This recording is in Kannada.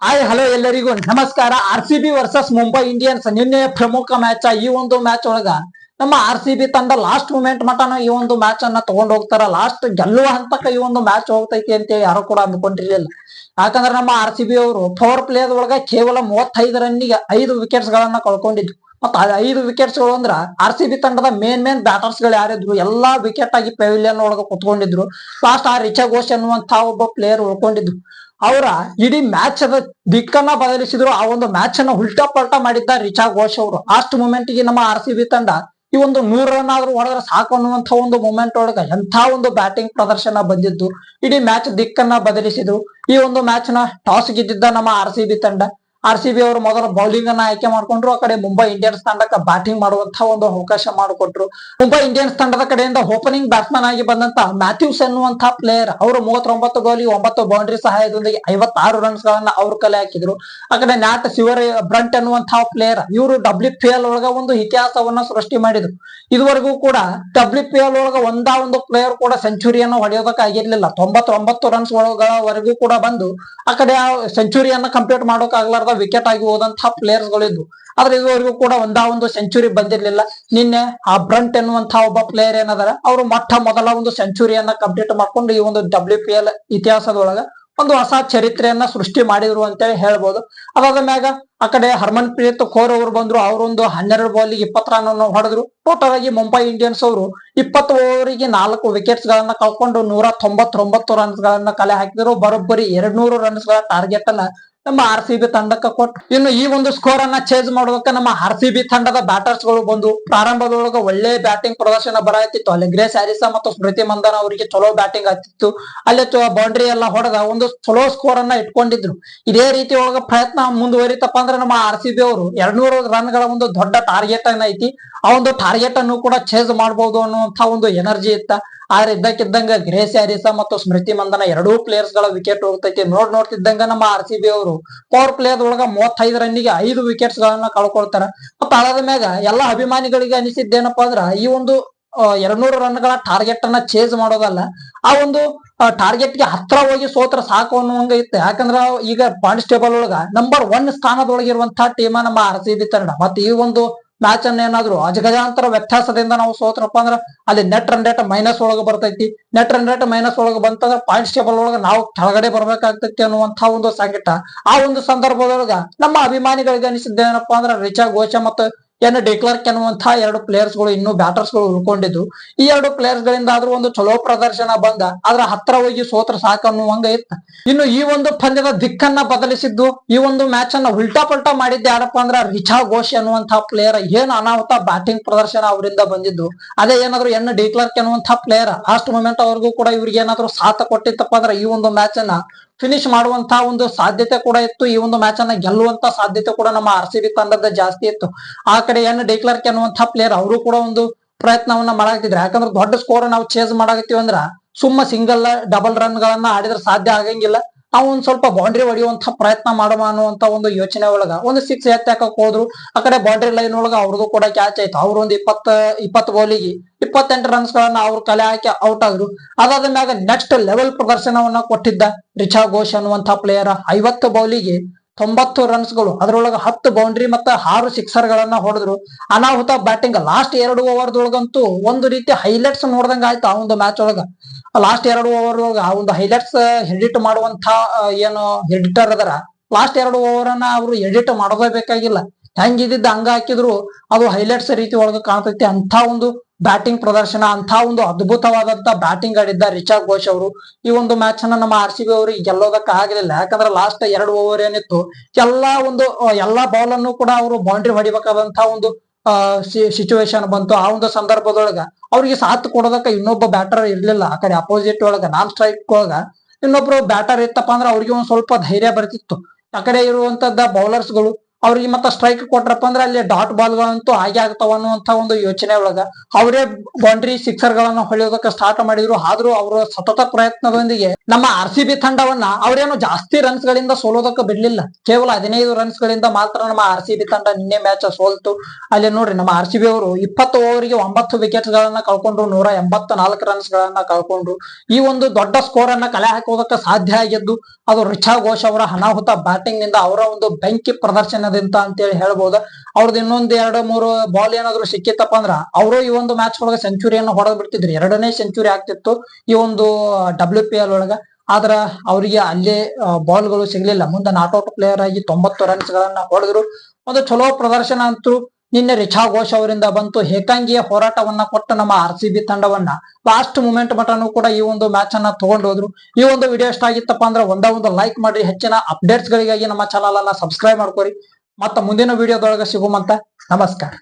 ಹಾಯ್ ಹಲೋ ಎಲ್ಲರಿಗೂ ನಮಸ್ಕಾರ. RCB ವರ್ಸಸ್ ಮುಂಬೈ ಇಂಡಿಯನ್ಸ್ ನಿನ್ನೆ ಪ್ರಮುಖ ಮ್ಯಾಚ್. ಈ ಒಂದು ಮ್ಯಾಚ್ ಒಳಗ ನಮ್ಮ RCB ತಂಡ ಲಾಸ್ಟ್ ಮೂಮೆಂಟ್ ಮಟನ ಈ ಒಂದು ಮ್ಯಾಚ್ ಅನ್ನ ತಗೊಂಡ್ ಹೋಗ್ತಾರ. ಲಾಸ್ಟ್ ಗೆಲ್ಲುವ ಹಂತಕ್ಕ ಈ ಒಂದು ಮ್ಯಾಚ್ ಹೋಗ್ತೈತಿ ಅಂತ ಯಾರು ಕೂಡ ಅಂದ್ಕೊಂಡಿರ್ಲಿಲ್ಲ. ಯಾಕಂದ್ರೆ ನಮ್ಮ RCB ಅವರು ಪವರ್ ಪ್ಲೇ ಒಳಗ ಕೇವಲ 35 ರನ್ನಿಗೆ 5 ವಿಕೆಟ್ಸ್ ಗಳನ್ನ ಕಳ್ಕೊಂಡಿದ್ರು. ಮತ್ತ 5 ವಿಕೆಟ್ಸ್ ಗಳು ಅಂದ್ರ RCB ತಂಡದ ಮೇನ್ ಬ್ಯಾಟರ್ಸ್ ಗಳು ಯಾರಿದ್ರು ಎಲ್ಲಾ ವಿಕೆಟ್ ಆಗಿ ಪೆವಿಲಿಯನ್ ಒಳಗ ಕುತ್ಕೊಂಡಿದ್ರು. ಲಾಸ್ಟ್ ಆ ರಿಚಾ ಘೋಷ್ ಅನ್ನುವಂತ ಒಬ್ಬ ಪ್ಲೇಯರ್ ಉಳ್ಕೊಂಡಿದ್ರು. ಅವರ ಇಡೀ ಮ್ಯಾಚ್ ಅದ ದಿಕ್ಕನ್ನ ಬದಲಿಸಿದ್ರು. ಆ ಒಂದು ಮ್ಯಾಚ್ ಅನ್ನ ಉಲ್ಟಾ ಪಲ್ಟಾ ಮಾಡಿದ್ದ ರಿಚಾ ಘೋಷ್ ಅವರು. ಲಾಸ್ಟ್ ಮೂಮೆಂಟ್ ಗೆ ನಮ್ಮ RCB ತಂಡ ಈ ಒಂದು 100 ರನ್ ಆದ್ರೂ ಹೊಡೆದ್ರೆ ಸಾಕು ಅನ್ನುವಂತ ಒಂದು ಮೂಮೆಂಟ್ ಒಳಗ ಎಂಥ ಒಂದು ಬ್ಯಾಟಿಂಗ್ ಪ್ರದರ್ಶನ ಬಂದಿದ್ದು. ಇಡೀ ಮ್ಯಾಚ್ ದಿಕ್ಕನ್ನ ಬದಲಿಸಿದ್ರು. ಈ ಒಂದು ಮ್ಯಾಚ್ ನ ಟಾಸ್ ಗೆದ್ದಿದ್ದ ನಮ್ಮ RCB ತಂಡ. RCB ಅವರು ಮೊದಲ ಬೌಲಿಂಗ್ ಅನ್ನ ಆಯ್ಕೆ ಮಾಡ್ಕೊಂಡ್ರು. ಆ ಕಡೆ ಮುಂಬೈ ಇಂಡಿಯನ್ಸ್ ತಂಡಕ್ಕೆ ಬ್ಯಾಟಿಂಗ್ ಮಾಡುವಂತಹ ಒಂದು ಅವಕಾಶ ಮಾಡಿಕೊಟ್ರು. ಮುಂಬೈ ಇಂಡಿಯನ್ಸ್ ತಂಡದ ಕಡೆಯಿಂದ ಓಪನಿಂಗ್ ಬ್ಯಾಟ್ಸ್ಮನ್ ಆಗಿ ಬಂದಂತ ಮ್ಯಾಥ್ಯೂಸ್ ಎನ್ನುವಂತಹ ಪ್ಲೇಯರ್ ಅವರು 39 ಗೋಲಿ 9 ಬೌಂಡ್ರಿ ಸಹಾಯದೊಂದಿಗೆ 56 ರನ್ಸ್ ಗಳನ್ನ ಅವ್ರು ಕಲೆ ಹಾಕಿದ್ರು. ಆ ಕಡೆ ನ್ಯಾಟ್ ಸಿವರ್ ಬ್ರಂಟ್ ಎನ್ನುವಂತಹ ಪ್ಲೇಯರ್ ಇವರು WPL ಒಳಗ ಒಂದು ಇತಿಹಾಸವನ್ನ ಸೃಷ್ಟಿ ಮಾಡಿದ್ರು. ಇದುವರೆಗೂ ಕೂಡ WPL ಒಳಗ ಒಂದು ಪ್ಲೇಯರ್ ಕೂಡ ಸೆಂಚುರಿಯನ್ನು ಹೊಡೆಯೋದಕ್ಕೆ ಆಗಿರ್ಲಿಲ್ಲ. 99 ರನ್ಸ್ ಒಳಗವರೆಗೂ ಕೂಡ ಬಂದು ಆ ಕಡೆ ಸೆಂಚುರಿಯನ್ನ ಕಂಪ್ಲೀಟ್ ಮಾಡೋಕ್ ಆಗ್ಲಾರ್ದ ವಿಕೆಟ್ ಆಗಿ ಹೋದಂತಹ ಪ್ಲೇಯರ್ಸ್ ಗಳಿದ್ವು. ಆದ್ರೆ ಇದುವರೆಗೂ ಕೂಡ ಒಂದು ಸೆಂಚುರಿ ಬಂದಿರ್ಲಿಲ್ಲ. ನಿನ್ನೆ ಆ ಬ್ರಂಟ್ ಎನ್ನುವಂತಹ ಒಬ್ಬ ಪ್ಲೇಯರ್ ಏನದಾರ ಅವರು ಮೊದಲ ಒಂದು ಸೆಂಚುರಿಯನ್ನ ಕಂಪ್ಲೀಟ್ ಮಾಡ್ಕೊಂಡು ಈ ಒಂದು WPL ಇತಿಹಾಸದೊಳಗ ಒಂದು ಹೊಸ ಚರಿತ್ರೆಯನ್ನ ಸೃಷ್ಟಿ ಮಾಡಿದ್ರು ಅಂತೇಳಿ ಹೇಳ್ಬೋದು. ಅದಾದ ಮ್ಯಾಗ ಆ ಕಡೆ ಹರ್ಮನ್ ಪ್ರೀತ್ ಕೌರ್ ಅವರು ಬಂದ್ರು. ಅವರೊಂದು 12 ಬಾಲಿಗೆ 20 ರನ್ ಅನ್ನು ಹೊಡೆದ್ರು. ಟೋಟಲ್ ಆಗಿ ಮುಂಬೈ ಇಂಡಿಯನ್ಸ್ ಅವರು 20 ಓವರಿಗೆ 4 ವಿಕೆಟ್ಸ್ ಗಳನ್ನ ಕಳ್ಕೊಂಡು 199 ರನ್ಸ್ ಗಳನ್ನ ಕಲೆ ಹಾಕಿದ್ರು. ಬರೋಬ್ಬರಿ 200 ರನ್ಸ್ ಗಳ ಟಾರ್ಗೆಟ್ ಅನ್ನ ನಮ್ಮ RCB ತಂಡಕ್ಕೆ ಕೊಟ್ಟು ಇನ್ನು ಈ ಒಂದು ಸ್ಕೋರ್ ಅನ್ನ ಚೇಂಜ್ ಮಾಡೋದಕ್ಕೆ ನಮ್ಮ RCB ತಂಡದ ಬ್ಯಾಟರ್ಸ್ ಗಳು ಬಂದು ಪ್ರಾರಂಭದೊಳಗ ಒಳ್ಳೆ ಬ್ಯಾಟಿಂಗ್ ಪ್ರದರ್ಶನ ಬರಾಯ್ತಿತ್ತು. ಅಲ್ಲಿ ಗ್ರೇಸ್ ಹ್ಯಾರಿಸ್ ಮತ್ತು ಸ್ಮೃತಿ ಮಂದನ ಅವರಿಗೆ ಚಲೋ ಬ್ಯಾಟಿಂಗ್ ಆಗ್ತಿತ್ತು. ಅಲ್ಲೇ ಬೌಂಡ್ರಿ ಎಲ್ಲ ಹೊಡೆದ ಒಂದು ಚಲೋ ಸ್ಕೋರ್ ಅನ್ನ ಇಟ್ಕೊಂಡಿದ್ರು. ಇದೇ ರೀತಿ ಒಳಗ ಪ್ರಯತ್ನ ಮುಂದುವರಿತಪ್ಪ ಅಂದ್ರೆ ನಮ್ಮ RCB ಅವರು 200 ರನ್ ಗಳ ಒಂದು ದೊಡ್ಡ ಟಾರ್ಗೆಟ್ ಅನ್ನ ಐತಿ. ಆ ಒಂದು ಟಾರ್ಗೆಟ್ ಅನ್ನು ಕೂಡ ಚೇಂಜ್ ಮಾಡಬಹುದು ಅನ್ನುವಂತ ಒಂದು ಎನರ್ಜಿ ಇತ್ತ. ಆದ್ರೆ ಇದ್ದಕ್ಕಿದ್ದಂಗ ಗ್ರೇಸ್ ಹ್ಯಾರಿಸ್ ಮತ್ತು ಸ್ಮೃತಿ ಮಂದನ ಎರಡೂ ಪ್ಲೇಯರ್ಸ್ ಗಳ ವಿಕೆಟ್ ಹೋಗ್ತೈತಿ. ನೋಡ್ತಿದ್ದಂಗ ನಮ್ಮ RCB ಅವರು ಪವರ್ ಪ್ಲೇ ಒಳಗ 35 ರನ್ನಿಗೆ 5 ವಿಕೆಟ್ಸ್ ಗಳನ್ನ ಕಳ್ಕೊಳ್ತಾರ. ಮತ್ತ ಅದಾದ ಮ್ಯಾಗ ಎಲ್ಲಾ ಅಭಿಮಾನಿಗಳಿಗೆ ಅನಿಸಿದ್ದೇನಪ್ಪಾ ಅಂದ್ರ ಈ ಒಂದು 200 ರನ್ ಗಳ ಟಾರ್ಗೆಟ್ ಅನ್ನ ಚೇಂಜ್ ಮಾಡೋದಲ್ಲ, ಆ ಒಂದು ಟಾರ್ಗೆಟ್ ಗೆ ಹತ್ರ ಹೋಗಿ ಸೋತ್ರ ಸಾಕು ಅನ್ನುವಂಗ ಇತ್ತು. ಯಾಕಂದ್ರ ಈಗ ಪಾಯಿಂಟ್ಸ್ ಟೇಬಲ್ ಒಳಗ ನಂಬರ್ 1 ಸ್ಥಾನದೊಳಗಿರುವಂತಹ ಟೀಮ್ ನಮ್ಮ RCB ತಂಡ. ಮತ್ತೆ ಈ ಒಂದು ಮ್ಯಾಚ್ ಅನ್ನ ಏನಾದ್ರು ಅಜಗಜಾಂತರ ವ್ಯತ್ಯಾಸದಿಂದ ನಾವು ಸೋತ್ರಪ್ಪ ಅಂದ್ರ ಅಲ್ಲಿ ನೆಟ್ ರನ್ ರೇಟ್ ಮೈನಸ್ ಒಳಗ ಬರ್ತೈತಿ. ನೆಟ್ ರನ್ ರೇಟ್ ಮೈನಸ್ ಒಳಗ ಬಂತಂದ್ರ ಪಾಯಿಂಟ್ಸ್ ಟೇಬಲ್ ಒಳಗ ನಾವು ಕೆಳಗಡೆ ಬರ್ಬೇಕಾಗ್ತೈತಿ ಅನ್ನುವಂತಹ ಒಂದು ಸಂಕಟ. ಆ ಒಂದು ಸಂದರ್ಭದೊಳಗ ನಮ್ಮ ಅಭಿಮಾನಿಗಳಿಗೆ ಅನಿಸಿದ್ದೇನಪ್ಪಾ ಅಂದ್ರ ರಿಚಾ ಘೋಷ ಮತ್ತು ಡಿಕ್ಲರ್ಕ್ ಅನ್ನುವಂತಹ 2 ಪ್ಲೇಯರ್ಸ್ ಗಳು ಇನ್ನೂ ಬ್ಯಾಟರ್ಸ್ ಗಳು ಉಳ್ಕೊಂಡಿದ್ದು. ಈ 2 ಪ್ಲೇಯರ್ಸ್ ಗಳಿಂದ ಆದ್ರೂ ಒಂದು ಚಲೋ ಪ್ರದರ್ಶನ ಬಂದ. ಆದ್ರ ಹತ್ರ ಹೋಗಿ ಸೋತ್ರ ಸಾಕು ಅನ್ನುವಂಗ ಇತ್ತ. ಇನ್ನು ಈ ಒಂದು ಪಂದ್ಯದ ದಿಕ್ಕನ್ನ ಬದಲಿಸಿದ್ದು, ಈ ಒಂದು ಮ್ಯಾಚ್ ಅನ್ನ ಉಲ್ಟಾ ಪಲ್ಟಾ ಮಾಡಿದ್ದೆ ಯಾರಪ್ಪ ಅಂದ್ರ ರಿಚಾ ಘೋಷ್ ಅನ್ನುವಂತಹ ಪ್ಲೇಯರ್. ಏನ್ ಅನಾಹುತ ಬ್ಯಾಟಿಂಗ್ ಪ್ರದರ್ಶನ ಅವರಿಂದ ಬಂದಿದ್ದು. ಅದೇ ಏನಾದ್ರು ಡಿಕ್ಲರ್ಕ್ ಅನ್ನುವಂತಹ ಪ್ಲೇಯರ್ ಲಾಸ್ಟ್ ಮೂಮೆಂಟ್ ಅವ್ರಿಗೂ ಕೂಡ ಇವ್ರಿಗೆ ಏನಾದ್ರು ಸಾಥ ಕೊಟ್ಟಿತ್ತಪ್ಪ ಅಂದ್ರ ಈ ಒಂದು ಮ್ಯಾಚ್ ಅನ್ನ ಫಿನಿಶ್ ಮಾಡುವಂತಹ ಒಂದು ಸಾಧ್ಯತೆ ಕೂಡ ಇತ್ತು. ಈ ಒಂದು ಮ್ಯಾಚ್ ಅನ್ನ ಗೆಲ್ಲುವಂತ ಸಾಧ್ಯತೆ ಕೂಡ ನಮ್ಮ RCB ತಂಡದ ಜಾಸ್ತಿ ಇತ್ತು. ಆ ಕಡೆ ಡಿಕ್ಲರ್ಕ್ ಅನ್ನುವಂತಹ ಪ್ಲೇಯರ್ ಅವರು ಕೂಡ ಒಂದು ಪ್ರಯತ್ನವನ್ನ ಮಾಡಾಕ್ತಿದ್ರು. ಯಾಕಂದ್ರೆ ದೊಡ್ಡ ಸ್ಕೋರ್ ನಾವು ಚೇಂಜ್ ಮಾಡಾಕತ್ತೀವಿ ಅಂದ್ರ ಸುಮ್ಮ ಸಿಂಗಲ್ ಡಬಲ್ ರನ್ ಗಳನ್ನ ಆಡಿದ್ರೆ ಸಾಧ್ಯ ಆಗಂಗಿಲ್ಲ. ನಾವು ಒಂದ್ ಸ್ವಲ್ಪ ಬೌಂಡ್ರಿ ಹೊಡೆಯುವಂತ ಪ್ರಯತ್ನ ಮಾಡುವ ಅನ್ನುವಂತ ಒಂದು ಯೋಚನೆ ಒಳಗ ಒಂದು 6 ಎತ್ತಾಕಕ್ ಹೋದ್ರು. ಆ ಕಡೆ ಬೌಂಡ್ರಿ ಲೈನ್ ಒಳಗ ಅವ್ರದ್ದು ಕೂಡ ಕ್ಯಾಚ್ ಆಯ್ತು. ಅವ್ರು ಒಂದು 20 ಬಾಲಿಗೆ 28 ರನ್ಸ್ ಗಳನ್ನ ಅವ್ರು ಕಲೆ ಹಾಕಿ ಔಟ್ ಆದ್ರು. ಅದಾದ ಮ್ಯಾಗ ನೆಕ್ಸ್ಟ್ ಲೆವೆಲ್ ಪ್ರದರ್ಶನವನ್ನ ಕೊಟ್ಟಿದ್ದ ರಿಚಾ ಘೋಷ್ ಅನ್ನುವಂತ ಪ್ಲೇಯರ್ 50 ಬೌಲಿಗೆ 90 ರನ್ಸ್ ಗಳು, ಅದರೊಳಗ 10 ಬೌಂಡ್ರಿ ಮತ್ತೆ 6 ಸಿಕ್ಸರ್ ಗಳನ್ನ ಹೊಡೆದ್ರು. ಅನಾಹುತ ಬ್ಯಾಟಿಂಗ್ ಲಾಸ್ಟ್ 2 ಓವರ್ದೊಳಗಂತೂ ಒಂದು ರೀತಿ ಹೈಲೈಟ್ಸ್ ನೋಡ್ದಂಗ ಆಯ್ತು. ಆ ಒಂದು ಮ್ಯಾಚ್ ಒಳಗ ಲಾಸ್ಟ್ 2 ಓವರ್ ಒಳಗ ಆ ಒಂದು ಹೈಲೈಟ್ಸ್ ಎಡಿಟ್ ಮಾಡುವಂತ ಏನು ಎಡಿಟರ್ ಅದರ ಲಾಸ್ಟ್ 2 ಓವರ್ ಅನ್ನ ಅವ್ರು ಎಡಿಟ್ ಮಾಡೋದೇ ಬೇಕಾಗಿಲ್ಲ. ಹೆಂಗಿದ್ದ ಹಂಗ ಹಾಕಿದ್ರು ಅದು ಹೈಲೈಟ್ಸ್ ರೀತಿ ಒಳಗ ಕಾಣ್ತೈತಿ. ಅಂತ ಒಂದು ಬ್ಯಾಟಿಂಗ್ ಪ್ರದರ್ಶನ, ಅಂತ ಒಂದು ಅದ್ಭುತವಾದಂತ ಬ್ಯಾಟಿಂಗ್ ಆಡಿದ್ದ ರಿಚಾ ಘೋಷ್ ಅವರು. ಈ ಒಂದು ಮ್ಯಾಚ್ ಅನ್ನ ನಮ್ಮ RCB ಅವರಿಗೆ ಗೆಲ್ಲೋದಕ್ಕೆ ಆಗಲಿಲ್ಲ. ಯಾಕಂದ್ರೆ ಲಾಸ್ಟ್ 2 ಓವರ್ ಏನಿತ್ತು ಎಲ್ಲಾ ಬಾಲ್ ಅನ್ನು ಕೂಡ ಅವರು ಬೌಂಡ್ರಿ ಹೊಡಿಬೇಕಾದಂತಹ ಒಂದು ಸಿಚುವೇಶನ್ ಬಂತು. ಆ ಒಂದು ಸಂದರ್ಭದೊಳಗ ಅವ್ರಿಗೆ ಸಾಥ್ ಕೊಡೋದಕ್ಕೆ ಇನ್ನೊಬ್ಬ ಬ್ಯಾಟರ್ ಇರ್ಲಿಲ್ಲ. ಆ ಕಡೆ ಅಪೋಸಿಟ್ ಒಳಗ ನಾನ್ ಸ್ಟ್ರೈಕ್ ಒಳಗ ಇನ್ನೊಬ್ರು ಬ್ಯಾಟರ್ ಇತ್ತಪ್ಪ ಅಂದ್ರೆ ಅವ್ರಿಗೆ ಒಂದ್ ಸ್ವಲ್ಪ ಧೈರ್ಯ ಬರ್ತಿತ್ತು. ಆ ಕಡೆ ಇರುವಂತದ್ದ ಬೌಲರ್ಸ್ ಗಳು ಅವ್ರಿಗೆ ಮತ್ತ ಸ್ಟ್ರೈಕ್ ಕೊಟ್ರಪ್ಪ ಅಂದ್ರೆ ಅಲ್ಲಿ ಡಾಟ್ ಬಾಲ್ ಗಳಂತೂ ಹಾಗೆ ಆಗ್ತಾವ ಅನ್ನುವಂತ ಒಂದು ಯೋಚನೆ ಒಳಗ ಅವರೇ ಬೌಂಡ್ರಿ ಸಿಕ್ಸರ್ ಗಳನ್ನ ಹೊಳೆಯೋದಕ್ಕೆ ಸ್ಟಾರ್ಟ್ ಮಾಡಿದ್ರು. ಆದ್ರೂ ಅವರ ಸತತ ಪ್ರಯತ್ನದೊಂದಿಗೆ ನಮ್ಮ RCB ತಂಡವನ್ನ ಅವ್ರೇನು ಜಾಸ್ತಿ ರನ್ಸ್ ಗಳಿಂದ ಸೋಲೋದಕ್ಕೆ ಬಿಡ್ಲಿಲ್ಲ. ಕೇವಲ 15 ರನ್ಸ್ ಗಳಿಂದ ಮಾತ್ರ ನಮ್ಮ RCB ತಂಡ ನಿನ್ನೆ ಮ್ಯಾಚ್ ಸೋಲ್ತು. ಅಲ್ಲಿ ನೋಡ್ರಿ ನಮ್ಮ RCB ಅವರು 20 ಓವರಿಗೆ 9 ವಿಕೆಟ್ ಗಳನ್ನ ಕಳ್ಕೊಂಡ್ರು, 184 ರನ್ಸ್ ಗಳನ್ನ ಕಳ್ಕೊಂಡ್ರು. ಈ ಒಂದು ದೊಡ್ಡ ಸ್ಕೋರ್ ಅನ್ನ ಕಲೆ ಹಾಕೋದಕ್ಕೆ ಸಾಧ್ಯ ಆಗಿದ್ದು ಅದು ರಿಚಾ ಘೋಷ್ ಅವರ ಅನಾಹುತ ಬ್ಯಾಟಿಂಗ್ ನಿಂದ, ಅವರ ಒಂದು ಬೆಂಕಿ ಪ್ರದರ್ಶನದಿಂದ ಅಂತೇಳಿ ಹೇಳ್ಬೋದು. ಅವ್ರದ್ದು ಇನ್ನೊಂದ್ 2-3 ಬಾಲ್ ಏನಾದ್ರು ಸಿಕ್ಕಿತ್ತಪ್ಪ ಅಂದ್ರ ಅವರು ಈ ಒಂದು ಮ್ಯಾಚ್ ಒಳಗೆ ಸೆಂಚುರಿಯನ್ನು ಹೊಡೆದ್ ಬಿಡ್ತಿದ್ರು. 2ನೇ ಸೆಂಚುರಿ ಆಗ್ತಿತ್ತು ಈ ಒಂದು WPL ಒಳಗ. ಆದ್ರ ಅವರಿಗೆ ಅಲ್ಲೇ ಬಾಲ್ ಗಳು ಸಿಗ್ಲಿಲ್ಲ. ಮುಂದೆ ನಾಟ್ಔಟ್ ಪ್ಲೇಯರ್ ಆಗಿ 90 ರನ್ಸ್ ಗಳನ್ನ ಹೊಡೆದ್ರು. ಒಂದು ಚಲೋ ಪ್ರದರ್ಶನ ಅಂತೂ ನಿನ್ನೆ ರಿಚಾ ಘೋಷ್ ಅವರಿಂದ ಬಂತು. ಏಕಾಂಗಿಯ ಹೋರಾಟವನ್ನ ಕೊಟ್ಟ ನಮ್ಮ RCB ತಂಡವನ್ನ ಲಾಸ್ಟ್ ಮೂಮೆಂಟ್ ಮಟನು ಕೂಡ ಈ ಒಂದು ಮ್ಯಾಚ್ ಅನ್ನ ತಗೊಂಡು ಹೋದ್ರು. ಈ ಒಂದು ವಿಡಿಯೋ ಇಷ್ಟ ಆಗಿತ್ತಪ್ಪ ಅಂದ್ರೆ ಒಂದು ಲೈಕ್ ಮಾಡ್ರಿ. ಹೆಚ್ಚಿನ ಅಪ್ಡೇಟ್ಸ್ ಗಳಿಗಾಗಿ ನಮ್ಮ ಚಾನಲ್ ಅನ್ನ ಸಬ್ಸ್ಕ್ರೈಬ್ ಮಾಡ್ಕೊರಿ. ಮತ್ತ ಮುಂದಿನ ವಿಡಿಯೋದೊಳಗೆ ಸಿಗುಮಂತ. ನಮಸ್ಕಾರ.